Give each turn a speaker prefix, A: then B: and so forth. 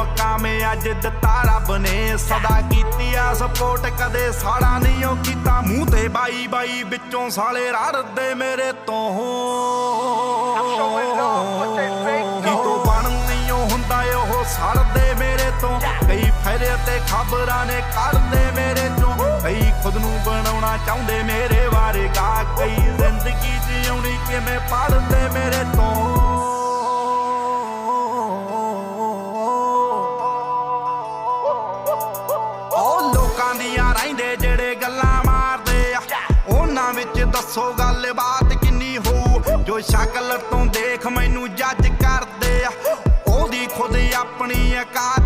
A: ਮਕਾਮ ਅੱਜ ਦਿੱਤਾ ਰੱਬ ਨੇ ਸਦਾ ਕੀਤੀ ਆ ਸਪੋਰਟ ਕਦੇ ਸਾੜਾ ਨਹੀਂ ਉਹ ਕੀਤਾ ਮੂੰਹ ਤੇ ਬਾਈ ਬਾਈ ਵਿੱਚੋਂ ਸਾਲੇ ਰੜਦੇ ਮੇਰੇ ਤੋਂ ਕਿਤੋਂ ਬਣ ਨਹੀਂ ਉਹ ਹੁੰਦਾ ਉਹ ਸੜਦੇ ਮੇਰੇ ਤੋਂ ਕਈ ਫੈਰੇ ਤੇ ਖਬਰਾਂ ਨੇ ਕੱਢਦੇ ਮੇਰੇ ਚੋਂ ਕਈ ਖੁਦ ਨੂੰ ਬਣਾਉਣਾ ਚਾਹੁੰਦੇ ਮੇਰੇ ਵਰਗਾ ਕਈ ਜ਼ਿੰਦਗੀ ਜਿਉਣੀ ਕਿਵੇਂ ਪੜ੍ਹਦੇ ਮੇਰੇ ਤੋਂ ਰਹਿੰਦੇ ਜਿਹੜੇ ਗੱਲਾਂ ਮਾਰਦੇ ਆ ਉਹਨਾਂ ਵਿੱਚ ਦੱਸੋ ਗੱਲਬਾਤ ਕਿੰਨੀ ਹੋਊ ਜੋ ਸ਼ਕਲ ਤੋਂ ਦੇਖ ਮੈਨੂੰ ਜੱਜ ਕਰਦੇ ਆ ਉਹਦੀ ਖੁਦ ਆਪਣੀ ਔਕਾਤ